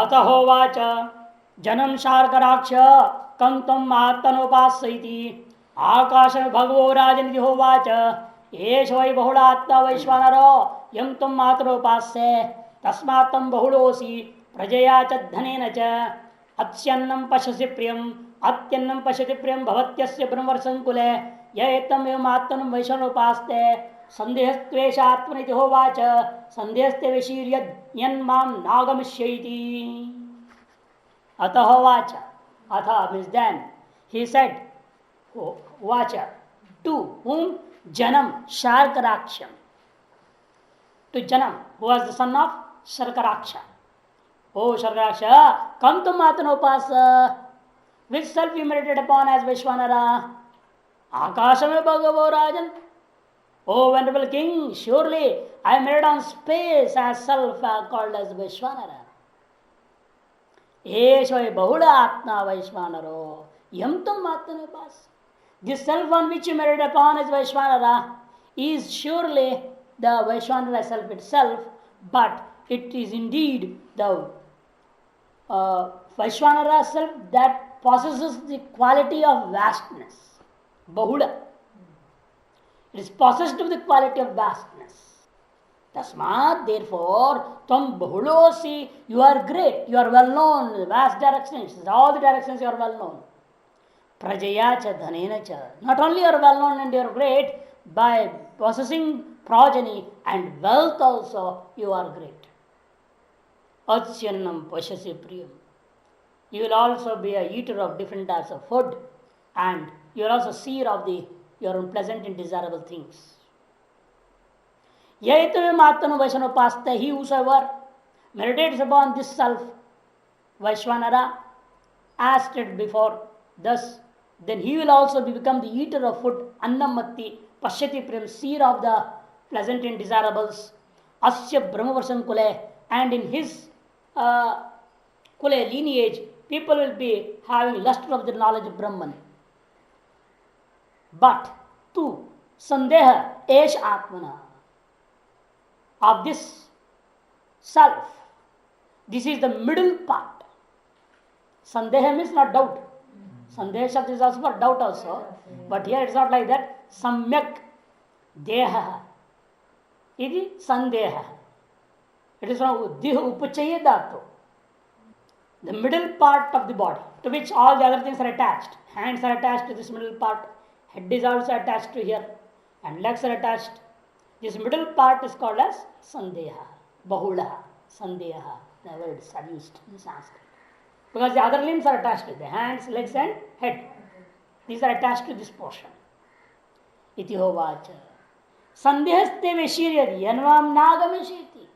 अत होवाच जनम शार्कराक्ष कम तम आत्मनोपास्यति आकाश भगवो राजनिधि होवाच एष वै बहुलात्मा वैश्वानरो यम तम आत्मनोपास्य तस्मात् तम बहुलोसी प्रजया च धनेन च अत्यन्नं पश्यसि प्रियम अत्यन्नं पश्यति प्रियम भवत्यस्य ब्रह्मवर्षंकुले य एतम् एवम् आत्मनं वैश्वानोपास्ते संदेहस्त्वेषात्मनिति होवाच संदेहस्ते विशीर्यद् यन्मां नागमिष्यति अतः वाच अतः मीन्स देन ही सेड वाच to whom janam sharkaraksham to janam who was the son of sharkaraksha. Oh sharkaraksha, come to matanopasa, which self you meditated upon as Vishwanara. Akashame bhagavo rajan. Oh venerable king, surely I made on space as self called as Vishwanara. Eshvai bahula atma Vaishwanaro. Yam tum atmanupas. This self on which you meditate upon as Vaishwanara is surely the Vaishwanara self itself, but it is indeed the Vaishwanara self that possesses the quality of vastness. Bahula. It is possessed of the quality of vastness. Tasmat, therefore, Tvam Bahulosi, you are great, you are well known, vast directions, all the directions you are well known. Prajaya cha dhanena cha. Not only you are well known and you are great, by possessing progeny and wealth also you are great. Atsyannam pashasi priyam. You will also be a eater of different types of food, and you are also seer of your own pleasant and desirable things. Yaitavim Vaishnavapaste, he whosoever meditates upon this self, Vaishwanara, as stated before, thus, then he will also become the eater of food, Annamatti, Pashyati Prem, seer of the pleasant and desirables, Asya Brahmavarshan Kule, and in his Kule lineage, people will be having lust of the knowledge of Brahman. But to Sandeha Esh Atmana, of this self, this is the middle part. Sandeha means not doubt. Sandeha Shabd is also for doubt also. But here it's not like that. Samyak Deha. Iti Sandeha. It is from Dihu Upachaya Dhatu. The middle part of the body, to which all the other things are attached. Hands are attached to this middle part. Head is also attached to here. And legs are attached. This middle part is called as Sandeha. Bahula. Sandeha. The words are used in Sanskrit. Because the other limbs are attached to the hands, legs and head. These are attached to this portion. Iti hovacha. Sandehaste veshiryadi yanvam nagamishiti.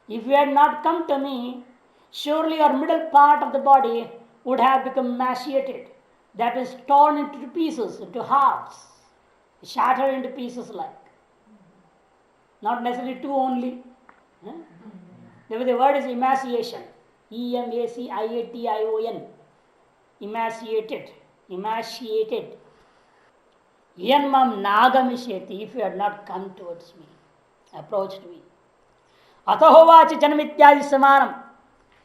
If you had not come to me, surely your middle part of the body would have become emaciated. That is torn into pieces, into halves. Shattered into pieces like. Not necessarily two only. The word is emaciation. Emaciation. Emaciated. Emaciated. Yanmam nagamisheti, if you had not come towards me, approached me. Atahovachi janamityadi samanam.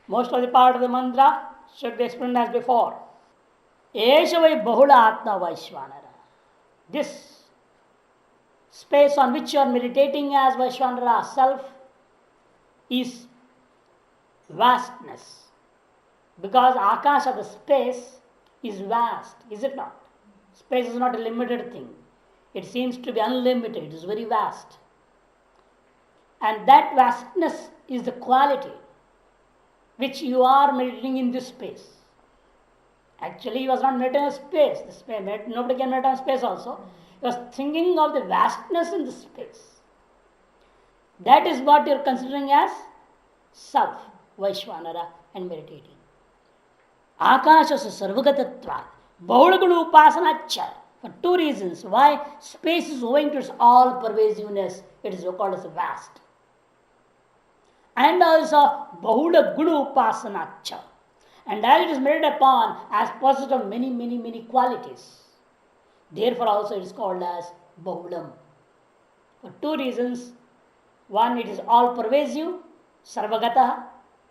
Most of the part of the mantra should be explained as before. Eshavai bahula atma Vaishwanara. This space on which you are meditating as Vaishwanara self is vastness. Because Akasha, the space, is vast, is it not? Space is not a limited thing. It seems to be unlimited, it is very vast. And that vastness is the quality which you are meditating in this space. Actually, he was not meditating on space. Nobody can meditate on space also. He was thinking of the vastness in the space. That is what you are considering as self, Vaishwanara, and meditating. Akashasa sarvagatatva, bahulagunu upasanacha. For two reasons. Why? Space is owing to its all pervasiveness. It is called as vast. And also bahulagunu upasanacha. And as it is meditated upon as possessed of many, many, many qualities. Therefore also it is called as bahulam. For two reasons. One, it is all pervasive, sarvagata,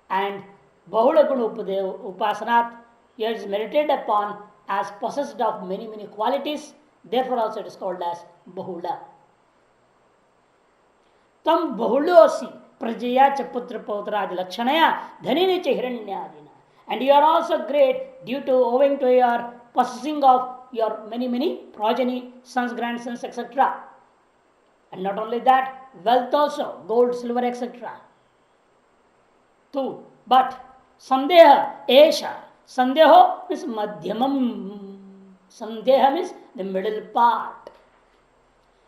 and Bahula Guna Upasanat, here is meditated upon as possessed of many, many qualities, therefore also it is called as Bahula. Tam Bahulosi Prajaya Chaputra Pautradi Lakshanaya Dhanini Chihiranyadina. And you are also great due to owing to your possessing of your many, many progeny, sons, grandsons, etc. And not only that, wealth also, gold, silver, etc. Two. But Sandeha, Esha. Sandeho is Madhyamam. Sandeha means the middle part.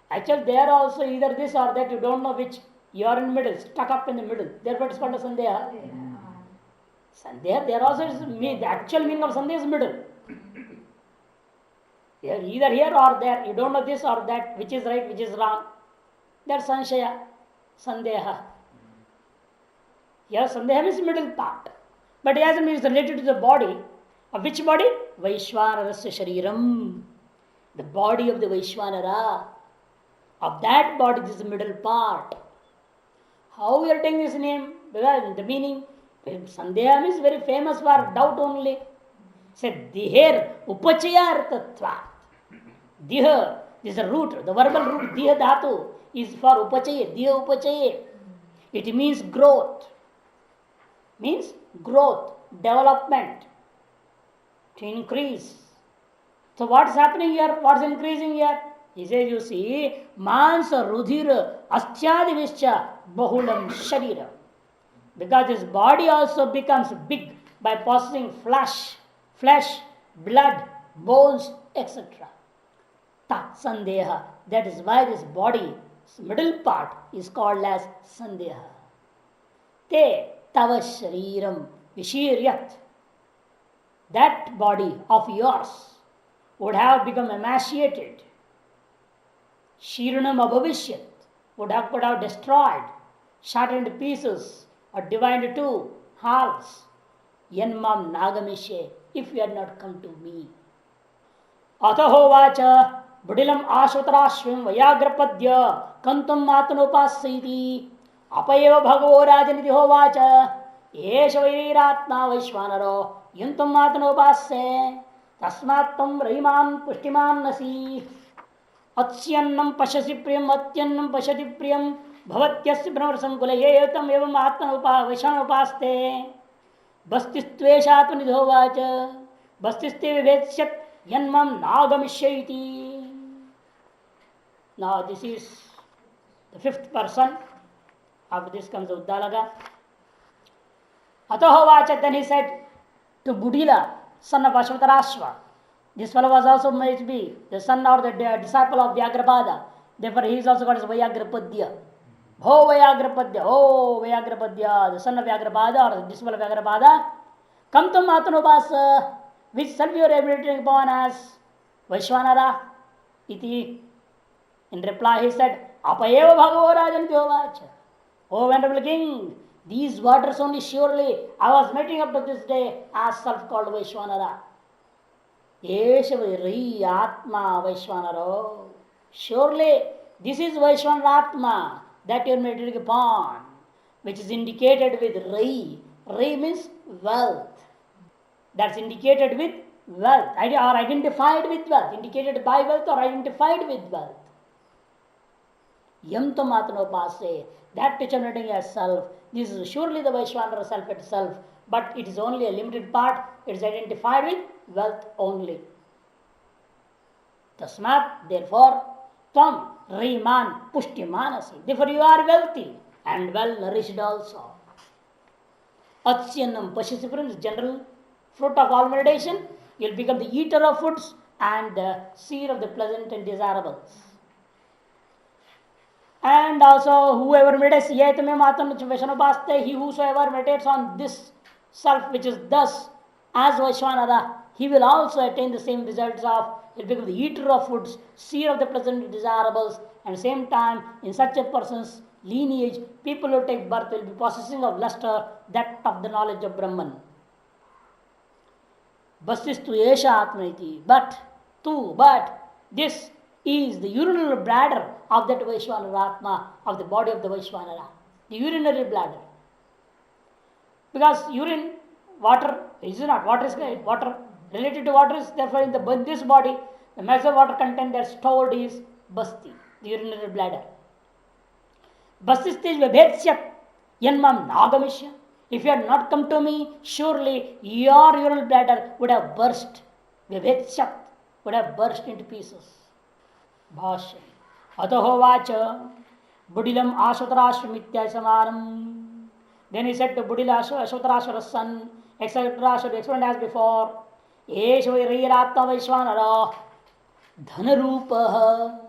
Actually, they are also either this or that, you don't know which. You are in the middle, stuck up in the middle. Therefore, it's called a Sandeha. Sandeha, there also is the actual meaning of Sandeha is middle. You are either here or there. You don't know this or that, which is right, which is wrong. That's Sanshaya, Sandeha. Here, Sandeha means middle part. But as it means related to the body. Of which body? Vaishwanarasya Shariram. The body of the Vaishwanara. Of that body, this is the middle part. How we are taking this name? Because the meaning, Sandeha is very famous for doubt only. Said Diher Upachaya Artatva. Diha, this is the root, the verbal root, Diha Dhatu is for Upachaya, Diha Upachaya. It means growth. Means growth, development, to increase. So what's happening here? What's increasing here? He says, you see, Mansa Rudhira Asthyadivischa Bahulam Sharira. Because his body also becomes big by possessing flesh, blood, bones, etc. Tat Sandeha. That is why this body, middle part, is called as Sandeha. Te Tava Shariram Vishiryat. That body of yours would have become emaciated. Shiranam Abhavishyat would have destroyed, shattered into pieces, or divided into two halves. Yanmam Nagamishe, if you had not come to me. Atahovacha Budilam Ashvatarashvim Vayagrapadya Kantum Matanopasaiti Apayeva Bhagavo Rajaniti Hovacha Esha Vairatma Vaishwanaro Yuntum Matanopase Tasmatam Rahiman Pushtiman Nasi Atsyannam Pashasi Priyam Atyannam Pashati Priyam Bhavatyasya Brahmasankula Yetam Evam Atmanopa Vaishwanopaste Bastistveshatmanidhovacha Bastiste Vivechyat Yanmam Nagamishaiti. Now this is the fifth person. After this comes Uddalaga. Atahovacha, then he said to Budila, son of Ashvatarashva. This fellow was also made to be the son or the disciple of Vyagrapada. Therefore he is also called as Vayagrapadya. Ho Vayagrapadya, ho Vayagrapadya, the son of Vyagrapada or the disciple of Vyagrapada. Come to Matanobasa, which self you are meditating upon as Vaishwanara iti. In reply he said, Apayeva Bhagavo Rajan Dyovacha. O Venerable King, these waters only surely I was meeting up to this day as self called Vaishwanara. Yeshavai Atma Vaishwanaro. Surely this is Vaishwanatma that you are meditating upon, which is indicated with Rai. Rai means wealth. That's indicated with wealth or identified with wealth, indicated by wealth or identified with wealth. Yam to Matanopase, that which emanating as self, this is surely the Vaishwanara self itself, but it is only a limited part, it is identified with wealth only. Tasmat, therefore, Tvam Riman Pushtimanasi. Therefore you are wealthy and well nourished also. Atsyanam Pashisipuram is general fruit of all meditation. You will become the eater of foods and the seer of the pleasant and desirables. And also, whoever meditates, he whosoever meditates on this self, which is thus as Vaishwanara, he will also attain the same results of, he will become the eater of foods, seer of the pleasant and desirables, and at the same time, in such a person's lineage, people who take birth will be possessing of luster, that of the knowledge of Brahman. Basistu Esha Atmaiti. But this is the urinary bladder of that Vaishwanara Atma, of the body of the Vaishwanara. The urinary bladder. Because urine water is not water is water related to water is therefore in this body the maximum water content that stored is basti, the urinary bladder. Basistis vibhetsyat yanmam nagamishya. If you had not come to me, surely your urinary bladder would have burst. Vibhetsyat would have burst into pieces. Bhashya. Atahovacha Budilam Ashwatarashvamitya Samanam. Then he said to Budila Ashwatarashvara's son, etc. should be explained as before. Eshvairaratma Vaishwanara Dhanarupa.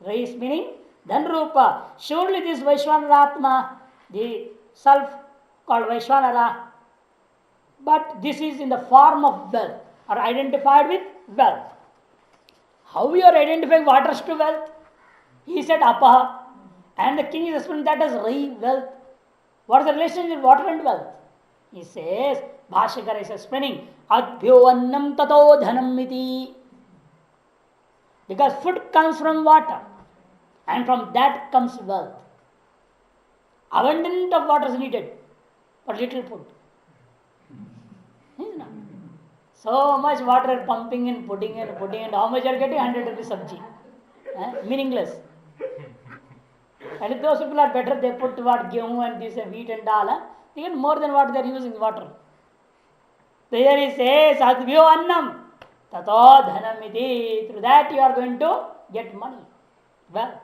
Rais meaning Dhanrupa. Surely this Vaishwanaratma, the self called Vaishwanara, but this is in the form of wealth, are identified with wealth. How you are identifying waters to wealth? He said Apaha. And the king is explaining that as Rai, wealth. What is the relationship with water and wealth? He says, Bhashyakara is explaining, Adbhyo annam tato dhanam iti. Because food comes from water. And from that comes wealth. Abundant of water is needed for little food. So much water pumping and putting and how much you are getting? 100 rupees sabji. Meaningless. And if those people are better, they put what gehu and this and wheat and dal, they get more than what they are using water. So here he says, Adbhyo annam tato dhanam iti. Through that you are going to get money, wealth.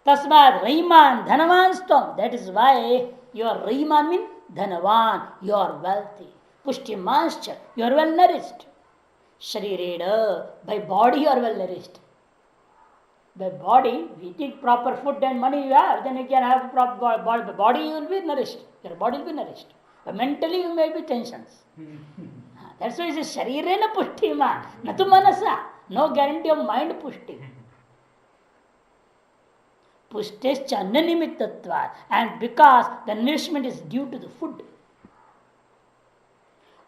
Tasmad Raiman Dhanavan Stam. That is why your Raiman means Dhanavan, you are wealthy. Pushtimanscha, you are well nourished. Sharireda, by body you are well nourished. By body, if you take proper food and money you have, then you can have proper body, you will be nourished. Your body will be nourished. But mentally you may be tensions. That's why it says Sharirena Pushtima, Natu Manasa. No guarantee of mind Pushti. Pushtes Chananimitatva, and because the nourishment is due to the food.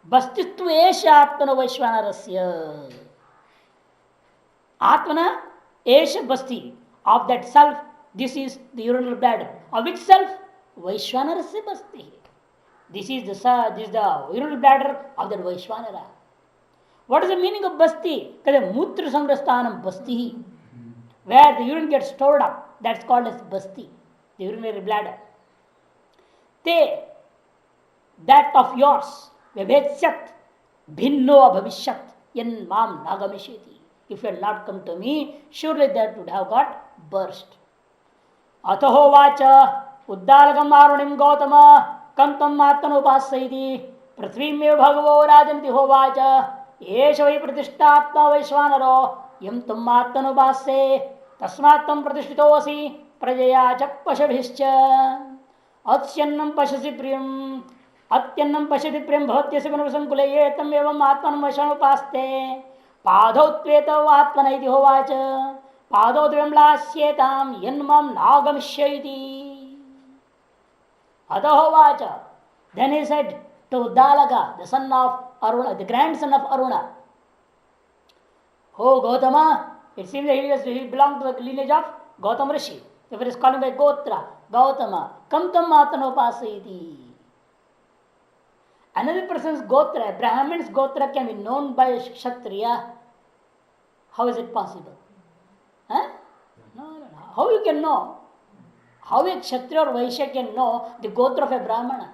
Bastitva Esha Atmana Vaishwanarasya. Atmana Esha Basti, of that self, this is the urinary bladder. Of which self? Vaishwanarasya Basti. This is the urinary bladder of that Vaishwanara. What is the meaning of Basti? Because Mutra Sangrastanam Basti, where the urine gets stored up. That's called as basti, the urinary bladder. Te, that of yours, vibhetsyat, bhinno abhavishyat, yan mam nagamisheti. If you had not come to me, surely that would have got burst. Ataho vacha, uddalagam arunim gautama, kantam atmanopasyaiti, prithvimyo bhagavo rajanti hovacha, yesha vai pratishtatma vaishwanaro, yam tam atmanopasye. तस्मात्म प्रतिष्ठितोऽसि प्रजया च पशुभिश्च अत्यन्नं पश्यसि प्रियम् अत्यन्नं पश्यति प्रियं भवत्यस्य गुणसंकुले ये तम एवं आत्मनं वशमुपास्ते पादौ त्वेतौ आत्मन इति होवाच पादौ त्वं लास्येतां यन्मं नागमिष्यति अतः होवाच. Then he said to Uddalaka, the son of Aruna, the grandson of Aruna, O Gautama, it seems that he belonged to the lineage of Gautam Rishi. Therefore, he is called by Gotra, Gautama. Kam tam matanopasayati. Another person's Gotra, Brahmin's Gotra can be known by a Kshatriya. How is it possible? Huh? No. How you can know? How a Kshatriya or Vaishya can know the Gotra of a Brahmana?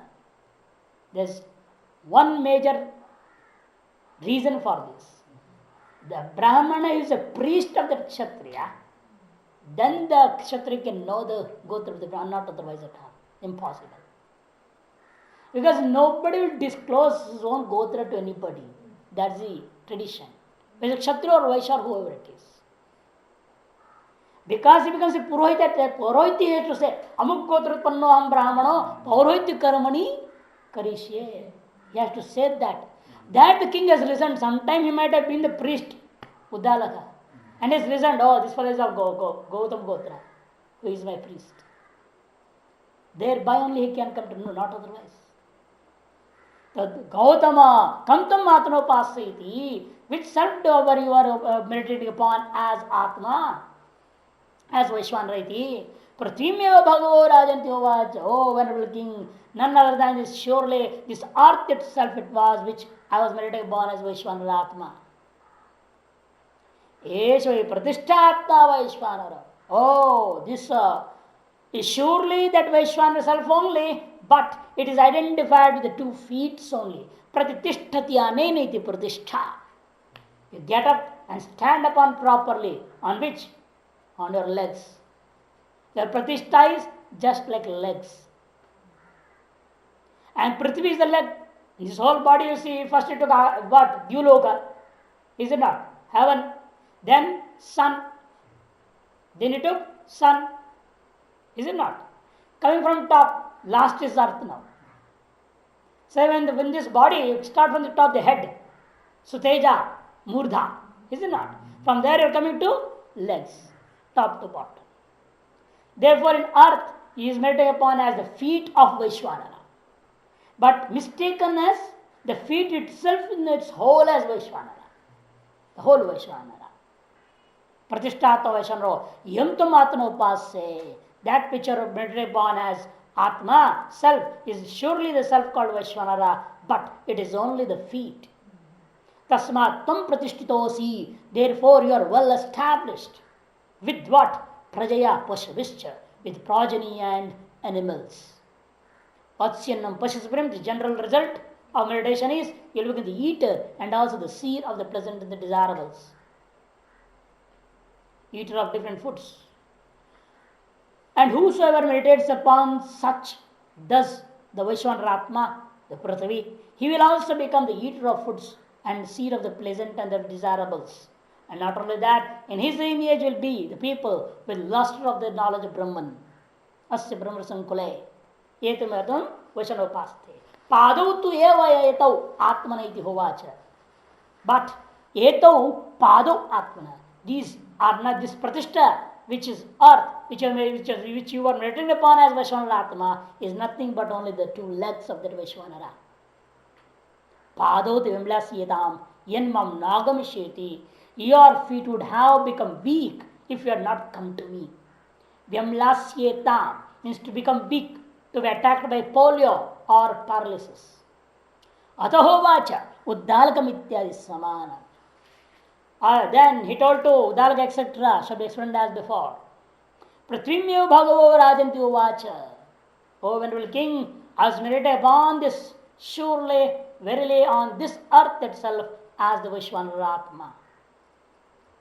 There's one major reason for this. The Brahmana is a priest of the Kshatriya, then the Kshatriya can know the Gotra of the Brahmana, not otherwise at all. Impossible. Because nobody will disclose his own Gotra to anybody. That's the tradition. Whether Kshatriya or Vaishya or whoever it is. Because he becomes a Purohita, Purohiti has to say, Amuk Gotra Panno Ham Brahmano, Purohiti Karmani Karishye. He has to say that. That the king has listened. Sometime he might have been the priest, Uddalaka, and has listened. Oh, this fellow is of Gautam Gotra, who is my priest. Thereby only he can come to know, not otherwise. Tad Gautama, Kantam Atmanopasyaiti, which self-dover you are meditating upon as Atma, as Vaishwanaraiti, Prathimeva Bhagavo Rajanti Hovacha, O Venerable King, none other than this, surely this earth itself it was which I was meditating upon as Vaishvanara Atma. Esha Pratishthatma Vaishvanara. Oh, this is surely that Vaishvanara self only, but it is identified with the 2 feet only. Pratitishthati aneniti pratishtha. You get up and stand upon properly. On which? On your legs. Your pratishtha is just like legs. And Prithvi is the leg. His whole body you see, first it took what? Duloka. Is it not? Heaven. Then sun. Then it took sun. Is it not? Coming from top, last is earth now. So when this body, you start from the top, the head. Suteja, Murdha. Is it not? From there you are coming to legs, top to bottom. Therefore in earth, he is meditated upon as the feet of Vaishvanara. But mistaken as the feet itself in its whole as Vaishvanara. The whole Vaishvanara. Pratishtata Vaishvanara. Yantam Atma Upasya. That picture meditated upon as Atma, self, is surely the self called Vaishvanara, but it is only the feet. Tasmat tam pratishtitosi. Therefore you are well established. With what? Prajaya Pashavischa. With progeny and animals. Patsyannam Pashaspurim, the general result of meditation is you will become the eater and also the seer of the pleasant and the desirables. Eater of different foods. And whosoever meditates upon such, does the Vaishvanara Atma, the Prithvi, he will also become the eater of foods and seer of the pleasant and the desirables. And not only that, in his lineage will be the people with luster of the knowledge of Brahman. Asya Brahma Sankule. Etam Vaishanopaste. Padau tu eva etau Atmana iti hovacha. But etau padau Atmana. These are not this pratishtha, which is earth, which you are meditating upon as Vaishvanara Atma, is nothing but only the 2 legs of that Vaishvanara. Padau vimlasyetam yanmam nagamisheti. Your feet would have become weak if you had not come to me. Vimlasyetam means to become weak, to be attacked by polio or paralysis. Atahovacha Uddalakam ityadi samana. Then he told to Uddalaka etc. shall be explained as before. Prathvimyo Bhagavo Rajanti Uvacha. O Venerable King, I was meditating upon this, surely, verily on this earth itself as the Vaishvanara Atma.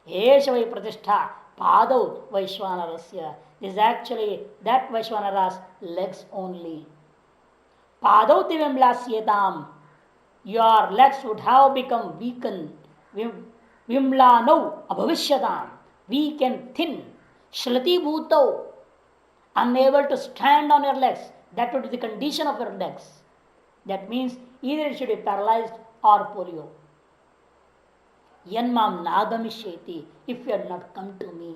Esha vai pratishtha padau Vaishvanarasya. This is actually that Vaishvanara's legs only. Padau vimlasyetam. Your legs would have become weakened. Vimlanau abhavishyatam. Weak and thin. Shlati bhutau. Unable to stand on your legs. That would be the condition of your legs. That means either it should be paralyzed or polio. Yanmam nagamishyeti. If you had not come to me.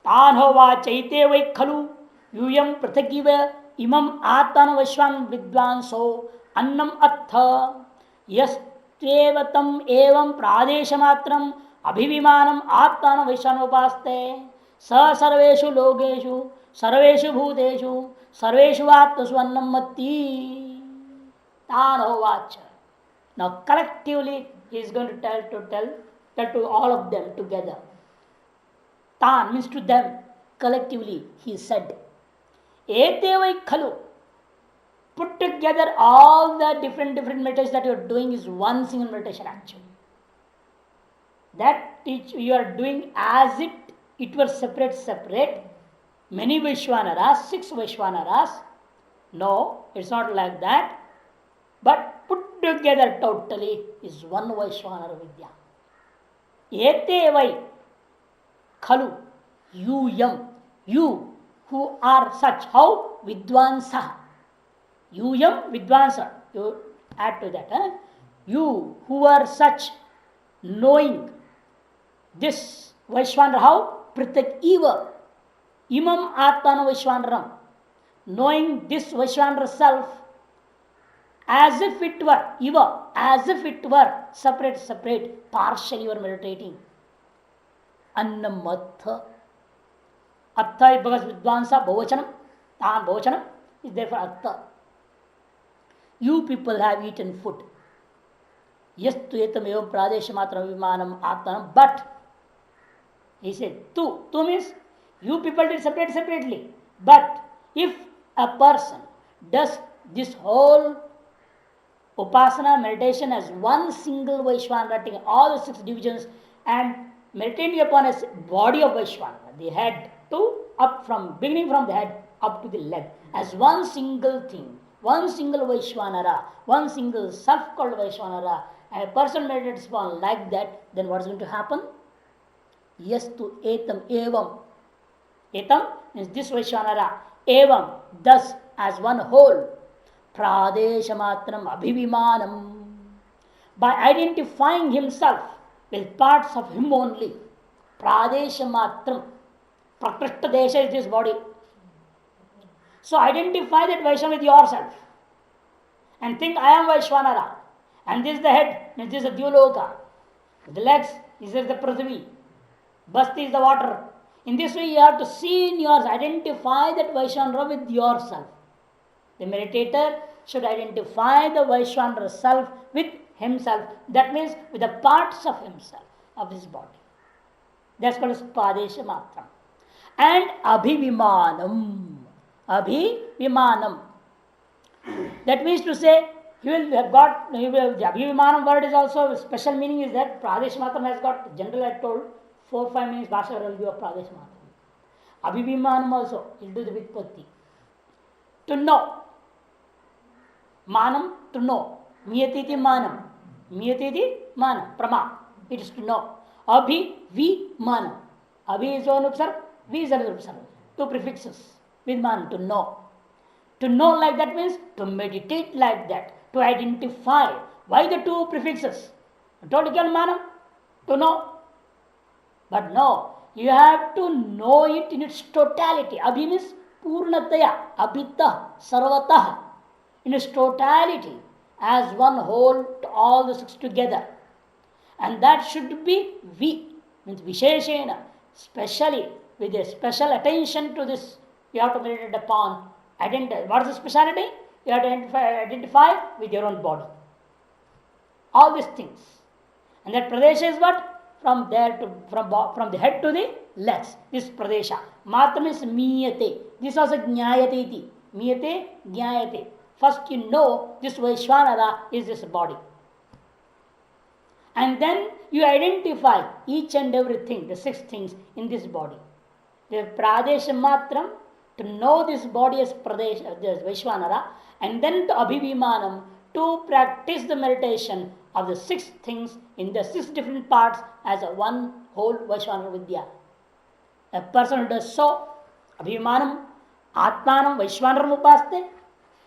Tanhova chaite vai khalu. Yuyam prathakiva. Imam atana vashvan vidvanso. Annam attha. Yastevatam evam pradeshamatram. Abhivimanam atana vaishanopaste. Sa sarveshu logeshu. Sarveshu bhuteshu. Sarveshu atmasu annam matti. Tanhovacha. Now collectively he is going to tell to all of them together. Tan means to them, collectively he said. Etevai khalu. Put together all the different meditations that you are doing is one single meditation actually. That you are doing as if it were separate. Many Vaishvanaras, 6 Vaishvanaras. No, it's not like that. But put together totally is one Vaishvanara Vidya. Etevai khalu yuyam. You who are such. How? Vidvansa. Yuyam vidvansa. You add to that. You who are such, knowing this Vaishvanara. How? Pratak eva. Imam Atmana Vaishvanaram. Knowing this Vaishvanara self as if it were, eva, as if it were separate, partially you are meditating. Annamatha. Atha is because Vidwansa, Bhavachanam, Tan Bhavachanam is therefore Atha. You people have eaten food. Yes, tu etam evam pradesh matram vimanam atmanam, but he said, tu means you people did separately. But if a person does this whole Upasana meditation as one single Vaishvanara, taking all the 6 divisions and meditating upon a body of Vaishvanara, the head to up from beginning from the head up to the leg, as one single thing, one single Vaishvanara, one single self called Vaishvanara, and a person meditates upon like that, then what is going to happen? Yes to etam evam. Etam means this Vaishvanara, evam, thus as one whole. Pradeshamatram abhivimanam. By identifying himself with parts of him only. Pradeshamatram. Prakrishta desha is this body. So identify that Vaishnava with yourself. And think I am Vaishvanara. And this is the head, this is the Dyuloka. The legs, this is the Prithvi. Basti is the water. In this way you have to see in yours, identify that Vaishvanara with yourself. The meditator should identify the Vaishvanara self with himself. That means with the parts of himself, of his body. That's called as Padesha Matram. And Abhivimanam. Abhivimanam. That means to say, the Abhivimanam word is also, special meaning is that Pradesh Matram has got, general I told, 4-5 meanings, Bhasha will give of Pradesh Matram. Abhivimanam also, he'll do the Vitpatti. To know. Manam, to know. Miyatiti manam. Miyatiti manam. Prama. It is to know. Abhi, vi, manam. Abhi is one upsarg, vi is another upsarg. 2 prefixes. With manam, to know. To know like that means to meditate like that. To identify. Why the 2 prefixes? Told again manam. To know. But no. You have to know it in its totality. Abhi means Purnataya, Abhita, Sarvatah, in its totality, as one whole, all the 6 together. And that should be Vi, means Visheshena, specially, with a special attention to this, you have to meditate upon. What is the speciality? You have to identify with your own body. All these things. And that Pradesha is what? From there to from the head to the legs. This Pradesha. Matra means miyate. This also jnayate iti. Miyate, jnayate. First you know this Vaishvanara is this body. And then you identify each and everything, the 6 things in this body. The Pradesha Matram, to know this body as Pradesh, this Vaishvanara, and then to Abhivimanam, to practice the meditation of the 6 things in the 6 different parts as a one whole Vaishvanara Vidya. A person who does so, Abhimanam, Atmanam, Vaishvanaram Upaste,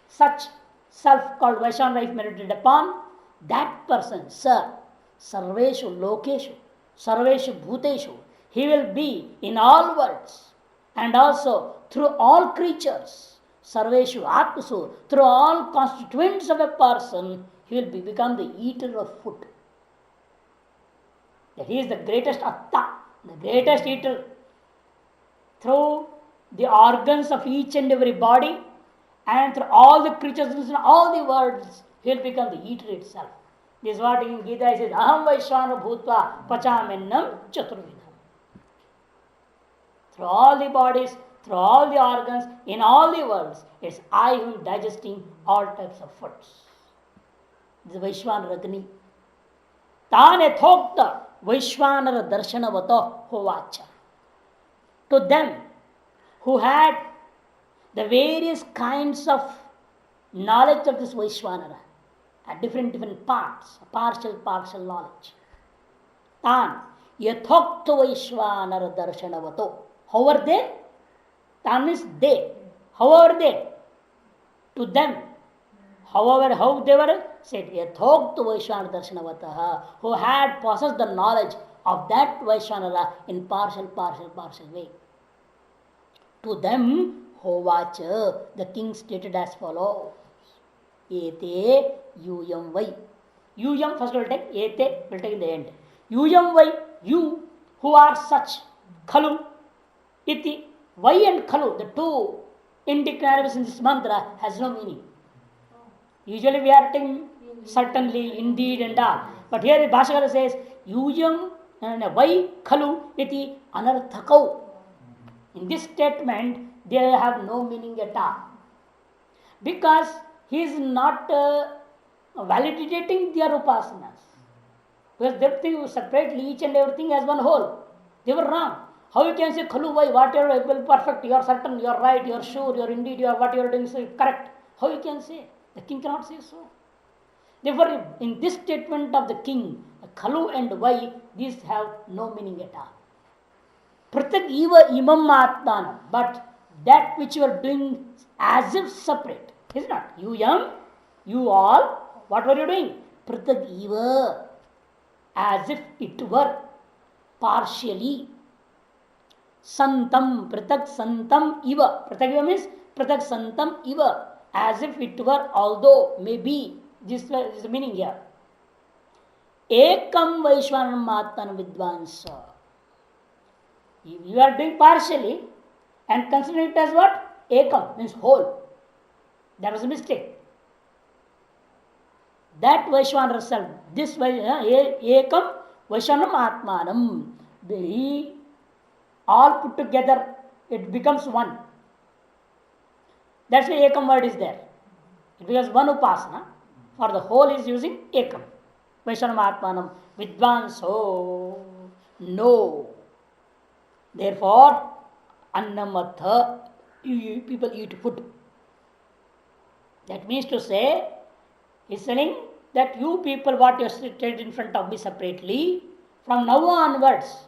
such self called Vaishvanara if meditated upon, that person, sir, Sarveshu Lokeshu, Sarveshu Bhuteshu, he will be in all worlds and also through all creatures, Sarveshu Atmasu, through all constituents of a person, he will become the eater of food. That he is the greatest Atta, the greatest eater. Through the organs of each and every body and through all the creatures in all the worlds, he will become the eater itself. This is what in Gita says, Aham Vaishvana Bhutva Pachamennam Chaturvidham. Through all the bodies, through all the organs, in all the worlds, it's I who am digesting all types of foods. This is Vaishvana Ragni. Tane Thokta Vaishvanara Darshanavato Hovacha. To them who had the various kinds of knowledge of this Vaishvanara at different parts, partial knowledge. Tan yathokta Vaishvanara darshanavato. How are they? Tan means they. How are they? To them. However, how they were said, yathokta Vaishvanara darshanavataha, who had possessed the knowledge of that Vaishvanara in partial way. To them, Hovacha, the king stated as follows. Ete yuyam vai. Yuyam first will take, ete will take in the end. Yuyam vai, you who are such. Khalu iti Vai and Khalu, the two indeclarables in this mantra, has no meaning. Usually we are taking certainly, indeed, and all. But here the Bhashakara says, Yujam and Vai Khalu iti anarthakau. In this statement, they have no meaning at all. Because he is not validating their upasanas. Because they think separately each and everything as one whole. They were wrong. How you can say Khalu Vai, whatever will perfect, you are certain, you are right, you are sure, you are indeed, you are what you are doing is correct. How you can say? The king cannot say so. Therefore, in this statement of the king, Khalu and Vai, these have no meaning at all. Pratak eva imam atmanam, but that which you are doing as if separate, is not. You young, you all, what were you doing? Pratak eva, as if it were partially. Santam, pratak santam iva. Pratak eva means pratak santam iva, as if it were, although, maybe, this is the meaning here. Ekam Vaishwanam Atman Vidvansa. You are doing partially and consider it as what? Ekam means whole. That was a mistake. That Vaishwanara self, this Ekam Vaishwanam Atmanam, he all put together, it becomes one. That's why Ekam word is there. It becomes one upasana. For the whole is using Ekam. Vaishwanam Atmanam Vidvanso. No. Therefore, Annamatha, people eat food. That means to say, he's telling that you people, what you stated in front of me separately, from now onwards,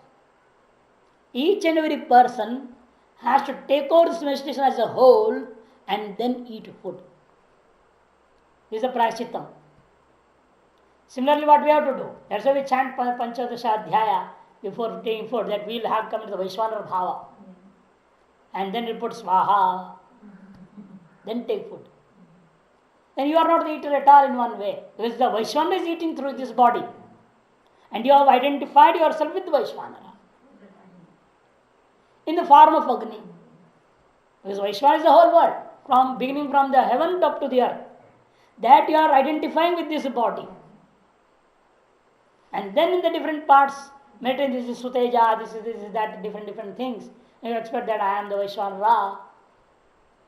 each and every person has to take over this meditation as a whole and then eat food. This is a prashchitam. Similarly, what we have to do? That's why we chant Panchadasha Adhyaya before taking food, that we will have come to the Vaishwanara Bhava. And then we put Swaha. Then take food. Then you are not the eater at all in one way. Because the Vaishwanara is eating through this body. And you have identified yourself with the Vaishwanara. In the form of Agni. Because Vaishwanara is the whole world. From beginning from the heaven up to the earth. That you are identifying with this body. And then in the different parts, meditate, this is Suteja, this is that, different things. And you expect that I am the Vaishwanara.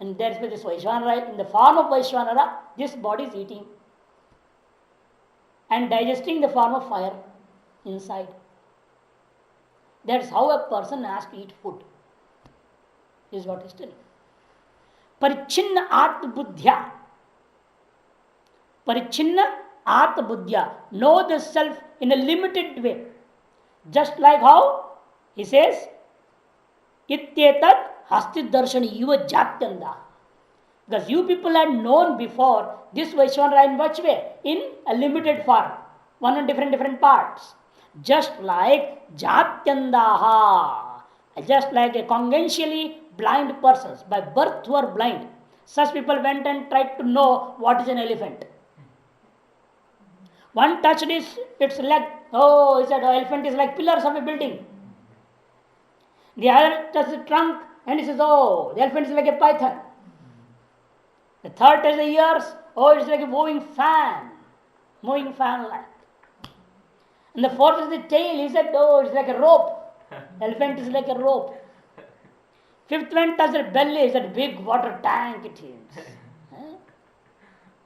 And that's why this Vaishwanara, in the form of Vaishwanara, this body is eating. And digesting the form of fire inside. That's how a person has to eat food. Is what is telling. Parichinna Atma Buddhya. Parichinna Atma Buddhya. Know the self in a limited way. Just like how he says, Ityetat Hasti Darshani Yuva Jatyanda. Because you people had known before this Vaishwanara in which way? In a limited form. One in different parts. Just like Jatyandaha. Just like a congenially blind persons. By birth who are blind. Such people went and tried to know what is an elephant. One touched its leg. Oh, he said, elephant is like pillars of a building. The other touched the trunk and he says, oh, the elephant is like a python. The third touched the ears. Oh, it's like a moving fan. Moving fan like. And the fourth is the tail. He said, oh, it's like a rope. Elephant is like a rope. Fifth one touched the belly. He said, big water tank it is.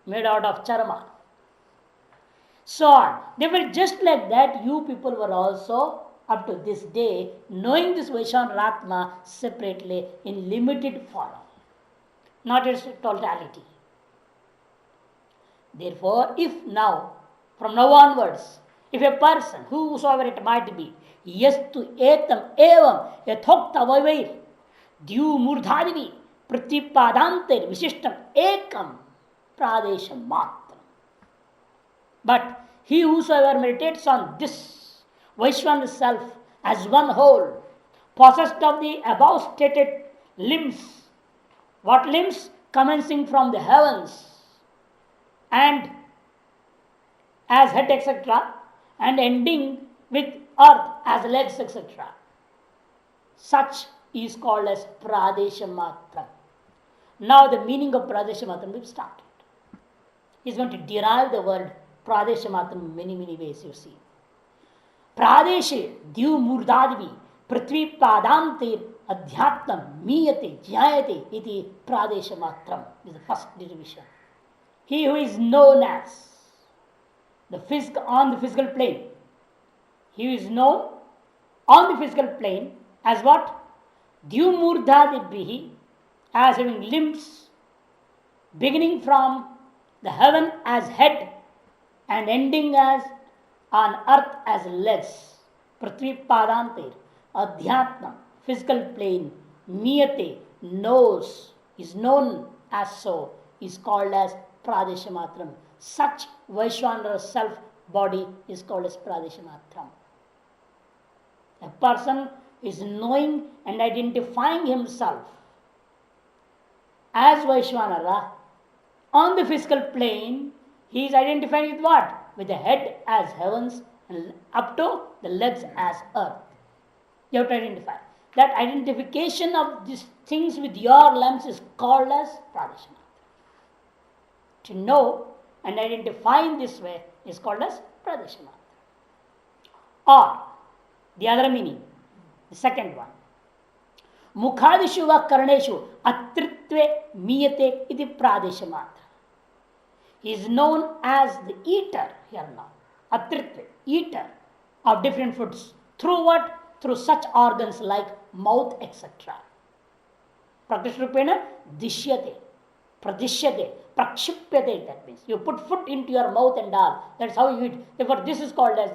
Made out of charma. So on. They were just like that. You people were also up to this day knowing this Vaishwanara Atma separately in limited form, not its totality. Therefore, if now, from now onwards, if a person, whosoever it might be, yastu etam evam yathokta vavair dyu murdhadivi pratipadanter visishtam ekam pradesham matram. But he whosoever meditates on this Vaishwanara self as one whole, possessed of the above stated limbs. What limbs? Commencing from the heavens and as head, etc., and ending with earth as legs, etc. Such is called as Pradesha Matra. Now the meaning of Pradesha Matra will start. He is going to derive the word Pradesha Matra in many, many ways, you see. Pradeshe Div Murdadvi Prithvi Padantir Adhyatmam Miyate Jayate iti Pradesha Matram. This is the first derivation. He who is known as on the physical plane. He is known on the physical plane as what? Dyumurdhadibhihi, as having limbs beginning from the heaven as head and ending as on earth as legs. Prithvi Padantir, Adhyatma, physical plane, Niyate, knows, is known as so, is called as Pradesha Matram. Such Vaishwanara self body is called as Pradesha Matram. A person is knowing and identifying himself as Vaishwanara on the physical plane. He is identifying with what? With the head as heavens and up to the legs as earth. You have to identify. That identification of these things with your limbs is called as Pradesha Matra. To know and identify in this way is called as Pradesha Matra. Or the other meaning, the second one. Mukhadishu va karneshu atritve miyate iti Pradesha Matra. He is known as the eater here now. Atritve, eater of different foods. Through what? Through such organs like mouth, etc. Praktishrupena dishyate, pradishyate, prakshipyate. That means you put food into your mouth and all. That's how you eat. Therefore, this body is called as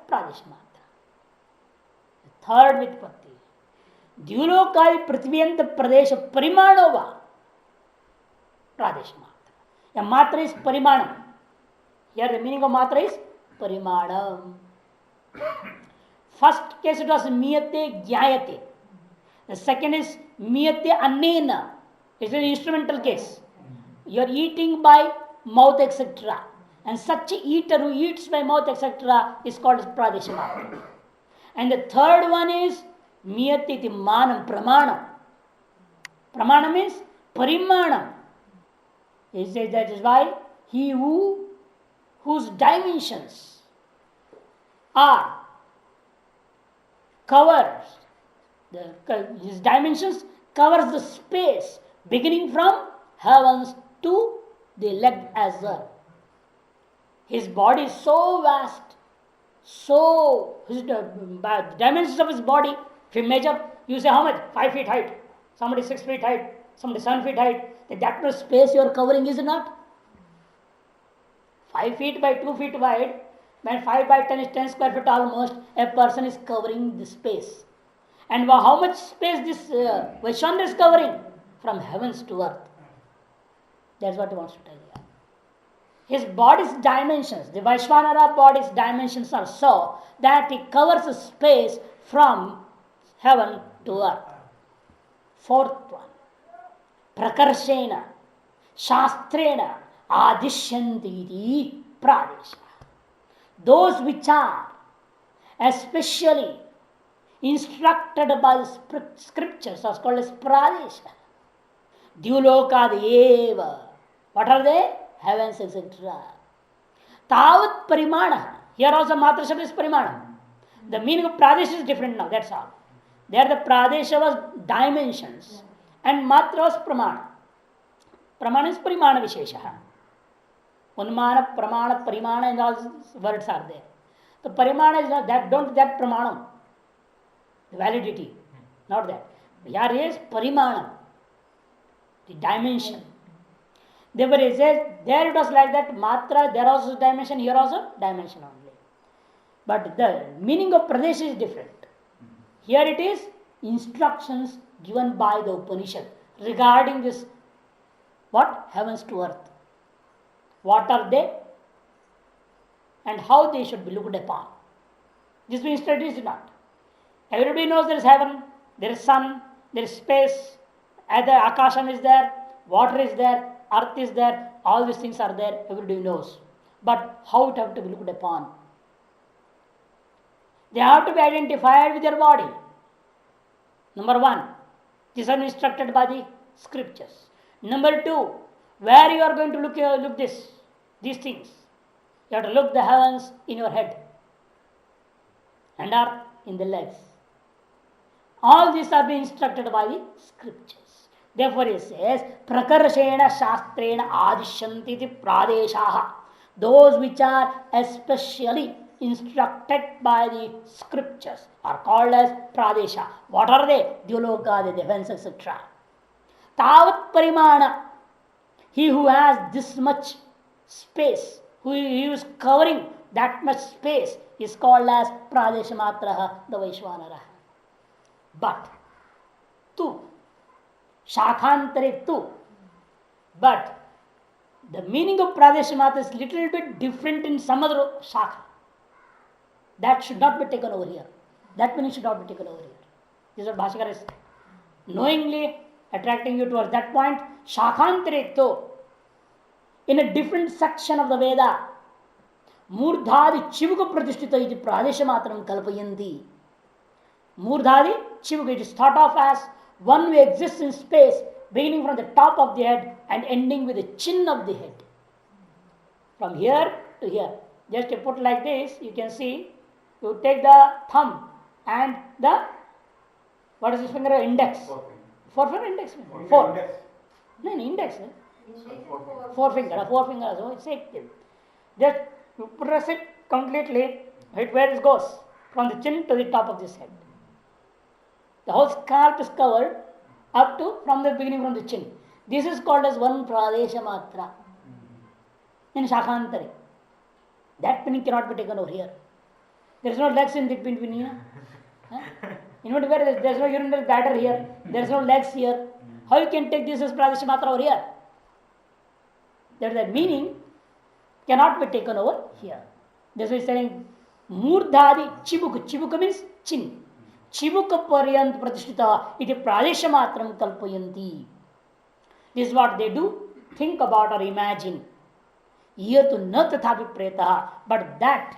Pradesha Matra. The third Vitpatti. Dyulokadi Prithvyanta Pradesha Parimanova. Pradesha Matra. A matra is parimanam. Here the meaning of matra is parimanam. First case it was miyate jyayate. The second is miyate annena. It's an instrumental case. You are eating by mouth, etc. And such a eater who eats by mouth, etc. is called as Pradesha Matra. And the third one is miyate iti manam, pramanam. Pramanam means parimanam. He says that is why he whose dimensions are covers, his dimensions covers the space beginning from heavens to the leg as well. His body is so vast, so the dimensions of his body, if you measure, you say how much? 5 feet height, somebody 6 feet height, somebody 7 feet height. That much space you are covering, is it not? 5 feet by 2 feet wide, when 5 by 10 is 10 square feet almost, a person is covering the space. And how much space this Vaishwanara is covering? From heavens to earth. That's what he wants to tell you. His body's dimensions, the Vaishwanara body's dimensions are so that it covers a space from heaven to earth. Fourth one. Prakarshena, Shastrena, Adishyanti Pradesha. Those which are especially instructed by the scriptures are called as Pradesha. Dyulokad eva. What are they? Heavens, etc. Tavat Parimana. Here also Matra Shabda is Parimana. The meaning of Pradesha is different now, that's all. There the Pradesha was dimensions. And Matra was Pramana. Pramana is Parimana Vishesha. Unmana, Pramana, Parimana, and all words are there. The Parimana is not that, don't that Pramana. The validity. Not that. Here is Parimana. The dimension. Therefore, it says, there it was like that, Matra, there also dimension, here also dimension only. But the meaning of Pradesh is different. Here it is instructions given by the Upanishad regarding this, what? Heavens to earth. What are they? And how they should be looked upon. This means study is not. Everybody knows there is heaven, there is sun, there is space, either Akasham is there, water is there, earth is there, all these things are there, everybody knows. But how it have to be looked upon? They have to be identified with their body. Number one, these are instructed by the scriptures. Number two, where you are going to look these things. You have to look the heavens in your head and earth in the legs. All these are being instructed by the scriptures. Therefore, it says, Prakarshena Shastrena Adishanti Pradeshaha. Those which are especially instructed by the scriptures are called as Pradesha. What are they? Dyoloka, the defense, etc. Tavat Parimana. He who has this much space, who is covering that much space, is called as Pradesha Matraha, the Vaishwanara. But tu, Shakhantare tu, but the meaning of Pradesha Matra is little bit different in some other Shakha. That should not be taken over here. That meaning should not be taken over here. This is what Bhashakara is knowingly attracting you towards that point. Shakhantare tu, in a different section of the Veda, Murdhadi Chivuka Pratishthita iti Pradesha Matram Kalpayanti. Murdhadi Chivuka, it is thought of as one who exists in space, beginning from the top of the head and ending with the chin of the head. From here to here. Just to put like this, you can see, you take the thumb and the, what is this finger? Index. Forefinger, index. Four. No, index. Forefinger. So it's same. Just you press it completely, right where it goes, from the chin to the top of this head. The whole scalp is covered up to from the beginning from the chin. This is called as one Pradesha Matra in Shakhantari. That meaning cannot be taken over here. There is no legs in between here. In where there is no urinary bladder here. There is no legs here. How you can take this as Pradesha Matra over here? That meaning cannot be taken over here. This is saying Murdhadi Chibuka. Chibuka means chin. Chibuka Paryant Pratishtita iti Pradesha Matram Kalpayanti. This is what they do, think about or imagine. Here to na tathapi preta, but that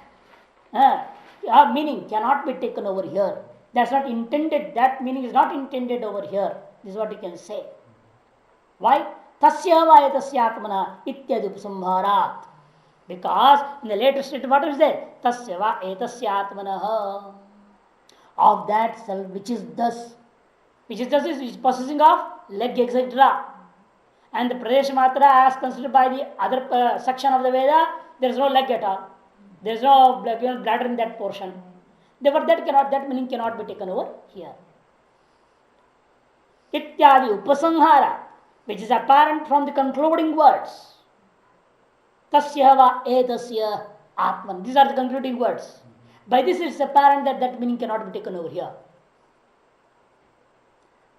meaning cannot be taken over here. That's not intended. That meaning is not intended over here. This is what you can say. Why? Tasya vayatasya atmana ityadi upasambharat. Because in the later state, what is there? Tasya vayatasya atmana. Of that self which is thus is possessing of leg, etc. And the Pradesha Matra as considered by the other section of the Veda, there is no leg at all. There is no bladder in that portion. Therefore, that meaning cannot be taken over here. Ityadi upasanghara, which is apparent from the concluding words. Tasya va etasya atman. These are the concluding words. By this it is apparent that meaning cannot be taken over here.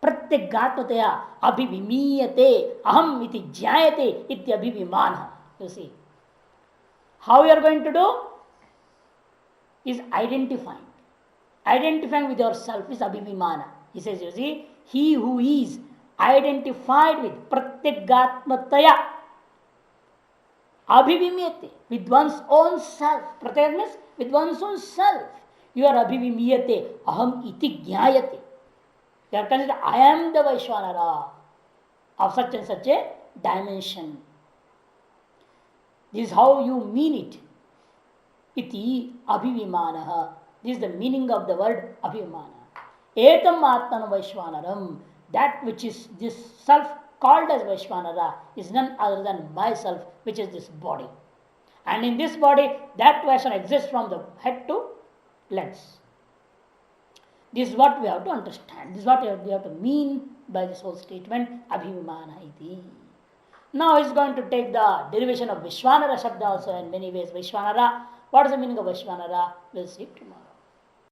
Pratyagatmataya abhivimiyate aham iti jyayate iti abhivimana. You see. How you are going to do is identifying. Identifying with yourself is abhivimana. He says, you see, he who is identified with pratyagatmataya abhivimiyate, with one's own self. Pratyag means with one's own self. You are abhivimiyate aham iti jnayate. You are considered, I am the Vaishwanara of such and such a dimension. This is how you mean it. Iti abhivimanaha. This is the meaning of the word abhivimana. Etam atman Vaishwanaram. That which is this self called as Vaishwanara is none other than myself, which is this body. And in this body, that Vaishwana exists from the head to legs. This is what we have to understand. This is what we have to mean by this whole statement, abhivimana iti. Now he is going to take the derivation of Vishwanara Shabda also in many ways. Vishwanara, what is the meaning of Vishwanara? We'll see tomorrow.